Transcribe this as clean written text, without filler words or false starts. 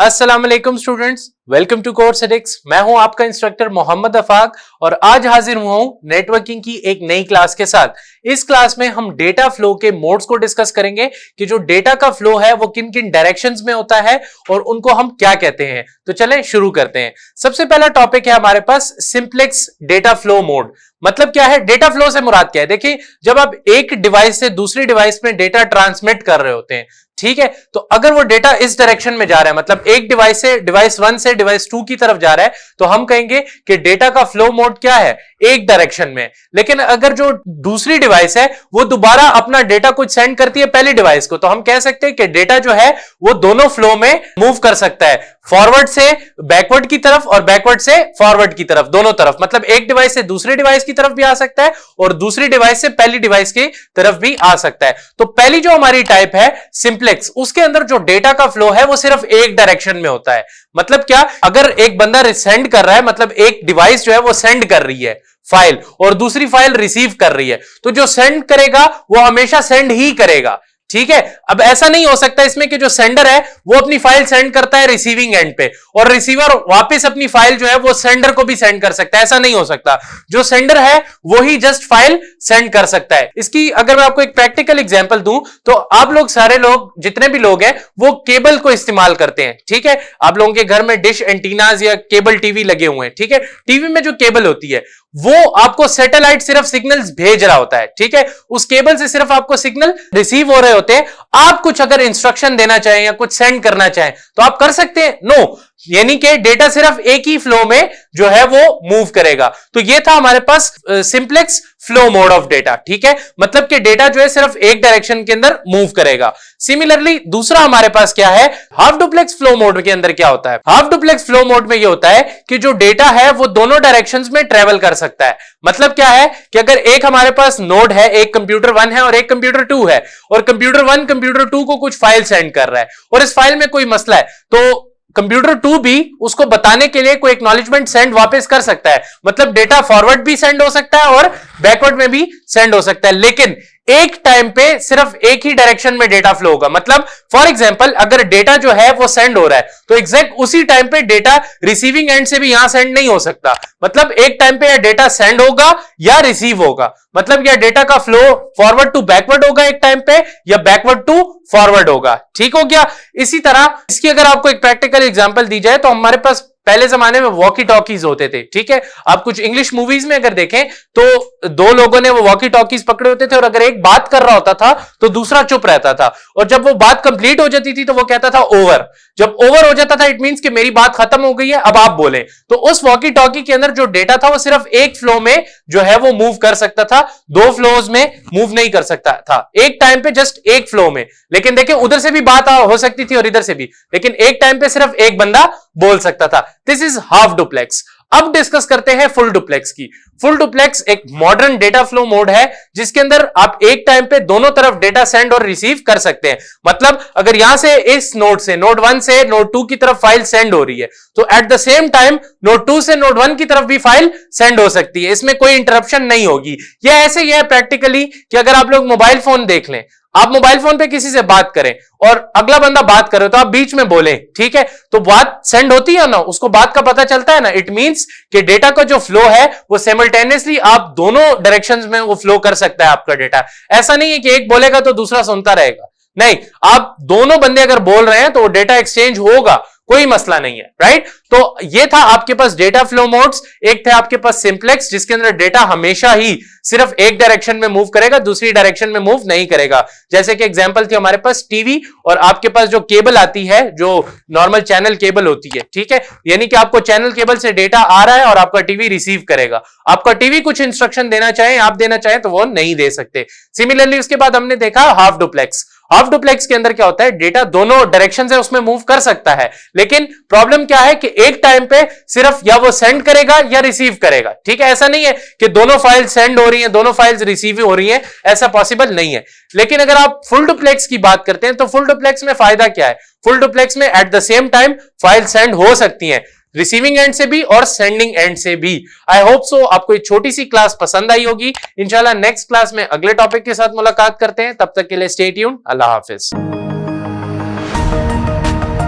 अस्सलाम वालेकुम students, welcome to course एडिक्स। मैं हूं आपका इंस्ट्रक्टर मोहम्मद अफाक और आज हाजिर हुआ हूं नेटवर्किंग की एक नई क्लास के साथ। इस क्लास में हम डेटा फ्लो के मोड्स को डिस्कस करेंगे कि जो डेटा का फ्लो है वो किन किन डायरेक्शंस में होता है और उनको हम क्या कहते हैं। तो चलें शुरू करते हैं। सबसे पहला टॉपिक है हमारे पास सिंप्लेक्स डेटा फ्लो मोड। मतलब क्या है, डेटा फ्लो से मुराद क्या है? देखिए, जब आप एक डिवाइस से दूसरी डिवाइस में डेटा ट्रांसमिट कर रहे होते हैं, ठीक है, तो अगर वो डेटा इस डायरेक्शन में जा रहा है, मतलब एक डिवाइस से डिवाइस 1 से डिवाइस 2 की तरफ जा रहा है, तो हम कहेंगे कि डेटा का फ्लो मोड क्या है, एक डायरेक्शन में। लेकिन अगर जो दूसरी डिवाइस है वो दोबारा अपना डेटा कुछ सेंड करती है पहली डिवाइस को, तो हम कह सकते हैं कि डेटा जो है वो दोनों फ्लो में मूव कर सकता है, फॉरवर्ड से बैकवर्ड की तरफ और बैकवर्ड से फॉरवर्ड की तरफ, दोनों तरफ। मतलब एक डिवाइस से दूसरी डिवाइस की तरफ भी आ सकता है और दूसरी डिवाइस से पहली डिवाइस की तरफ भी आ सकता है। तो पहली जो हमारी टाइप है सिंप्लेक्स, उसके अंदर जो डेटा का फ्लो है वो सिर्फ एक डायरेक्शन में होता है। मतलब क्या, अगर एक बंदा सेंड कर रहा है, मतलब एक डिवाइस जो है वो सेंड कर रही है फाइल और दूसरी फाइल रिसीव कर रही है, तो जो सेंड करेगा वो हमेशा सेंड ही करेगा, ठीक है। अब ऐसा नहीं हो सकता इसमें कि जो सेंडर है वो अपनी फाइल सेंड करता है रिसीविंग एंड पे और रिसीवर वापस अपनी फाइल जो है वो सेंडर को भी सेंड कर सकता है, ऐसा नहीं हो सकता। जो सेंडर है वो ही जस्ट फाइल सेंड कर सकता है। इसकी अगर मैं आपको एक प्रैक्टिकल एग्जांपल दूं तो आप लोग सारे लोग, जितने भी लोग हैं, वो केबल को इस्तेमाल करते हैं, ठीक है। आप लोगों के घर में डिश एंटीनाज या केबल टीवी लगे हुए हैं, ठीक है। टीवी में जो केबल होती है वो आपको सैटेलाइट सिर्फ सिग्नल्स भेज रहा होता है, ठीक है। उस केबल से सिर्फ आपको सिग्नल रिसीव हो रहे होते हैं। आप कुछ अगर इंस्ट्रक्शन देना चाहें या कुछ सेंड करना चाहें तो आप कर सकते हैं? नो, यानी कि डेटा सिर्फ एक ही फ्लो में जो है वो मूव करेगा। तो ये था हमारे पास simplex flow mode of data, ठीक है। मतलब कि डेटा जो है सिर्फ एक डायरेक्शन के अंदर मूव करेगा। सिमिलरली दूसरा हमारे पास क्या है, हाफ डुप्लेक्स फ्लो मोड के अंदर क्या होता है? हाफ डुप्लेक्स फ्लो मोड में ये होता है कि जो डेटा है वो दोनों डायरेक्शंस में ट्रेवल कर सकता है। मतलब क्या है कि अगर एक हमारे पास नोड है, एक कंप्यूटर 1 है और एक कंप्यूटर 2 है, और कंप्यूटर 1 कंप्यूटर 2 को कुछ फाइल सेंड कर रहा है और इस फाइल में कोई मसला है, तो कंप्यूटर 2 भी उसको बताने के लिए कोई एक्नॉलेजमेंट सेंड वापस कर सकता है। मतलब डेटा फॉरवर्ड भी सेंड हो सकता है और बैकवर्ड में भी सेंड हो सकता है, लेकिन एक टाइम पे सिर्फ एक ही डायरेक्शन में डेटा फ्लो होगा। मतलब फॉर एग्जांपल अगर डेटा जो है वो सेंड हो रहा है तो एग्जैक्ट उसी टाइम पे डेटा रिसीविंग एंड से भी यहां सेंड नहीं हो सकता। मतलब एक टाइम पे या डेटा सेंड होगा या रिसीव होगा। मतलब या डेटा का फ्लो फॉरवर्ड टू बैकवर्ड होगा एक टाइम पे या बैकवर्ड टू फॉरवर्ड होगा, ठीक हो गया। इसी तरह इसकी अगर आपको एक प्रैक्टिकल एग्जांपल दी जाए तो हमारे पास पहले जमाने में वॉकी टॉकीज होते थे, ठीक है। आप कुछ इंग्लिश मूवीज में अगर देखें तो दो लोगों ने वो वॉकी टॉकीज पकड़े होते थे और अगर एक बात कर रहा होता था तो दूसरा चुप रहता था, और जब वो बात कंप्लीट हो जाती थी तो वो कहता था ओवर। जब ओवर हो जाता था इट मींस कि मेरी बात खत्म हो गई है, अब आप बोले। तो उस वॉकी टॉकी के अंदर जो डेटा था वो सिर्फ एक फ्लो में जो है वो मूव कर सकता था, दो फ्लोज में मूव नहीं कर सकता था। एक टाइम पे जस्ट एक फ्लो में, लेकिन देखिए उधर से भी बात हो सकती थी और इधर से भी, लेकिन एक टाइम पे सिर्फ एक बंदा बोल सकता था। This is half duplex. अब डिस्कस करते हैं फुल डुप्लेक्स की। फुल डुप्लेक्स एक मॉडर्न डेटा फ्लो मोड है जिसके अंदर आप एक टाइम पे दोनों तरफ डेटा सेंड और रिसीव कर सकते हैं। मतलब अगर यहां से इस नोड से नोड 1 से नोड 2 की तरफ फाइल सेंड हो रही है तो at the same time node 2 से नोड 1 की तरफ भी फाइल सेंड हो सकती है, इसमें कोई इंटरप्शन नहीं होगी। यह ऐसे ही है प्रैक्टिकली कि अगर आप लोग मोबाइल फोन देख लें, आप मोबाइल फोन पे किसी से बात करें और अगला बंदा बात करे तो आप बीच में बोले, ठीक है, तो बात सेंड होती है ना, उसको बात का पता चलता है ना। इट मींस कि डेटा का जो फ्लो है वो साइमल्टेनियसली आप दोनों डायरेक्शंस में वो फ्लो कर सकता है आपका डेटा। ऐसा नहीं है कि एक बोलेगा तो दूसरा सुनता रहेगा, नहीं, आप दोनों बंदे अगर बोल रहे हैं तो डेटा एक्सचेंज होगा, कोई मसला नहीं है, राइट। तो ये था आपके पास डेटा फ्लो मोड्स। एक थे आपके पास सिंप्लेक्स जिसके अंदर डेटा हमेशा ही सिर्फ एक डायरेक्शन में मूव करेगा, दूसरी डायरेक्शन में मूव नहीं करेगा। जैसे कि एग्जांपल थी हमारे पास टीवी और आपके पास जो केबल आती है, जो नॉर्मल चैनल केबल होती है, ठीक है, यानी कि आपको चैनल केबल से डेटा आ रहा है और आपका टीवी रिसीव करेगा। आपका टीवी कुछ इंस्ट्रक्शन देना चाहे, आप देना चाहें तो वो नहीं दे सकते। सिमिलरली उसके बाद हमने देखा हाफ डुप्लेक्स। हाफ डुप्लेक्स के अंदर क्या होता है, डेटा दोनों डायरेक्शन से उसमें मूव कर सकता है, लेकिन प्रॉब्लम क्या है कि एक टाइम पे सिर्फ या वो सेंड करेगा या रिसीव करेगा, ठीक है। ऐसा नहीं है कि दोनों फाइल सेंड हो रही हैं, दोनों फाइल्स रिसीव हो रही हैं, ऐसा पॉसिबल नहीं है। लेकिन अगर आप फुल डुप्लेक्स की बात करते हैं तो फुल डुप्लेक्स में फायदा क्या है? फुल डुप्लेक्स में at the same time file send हो सकती हैं, रिसीविंग एंड से भी और सेंडिंग एंड से भी। आई होप सो आपको ये छोटी सी क्लास पसंद आई होगी। इंशाल्लाह नेक्स्ट क्लास में अगले टॉपिक के साथ मुलाकात करते हैं, तब तक के लिए स्टे ट्यून्ड। अल्लाह हाफिज।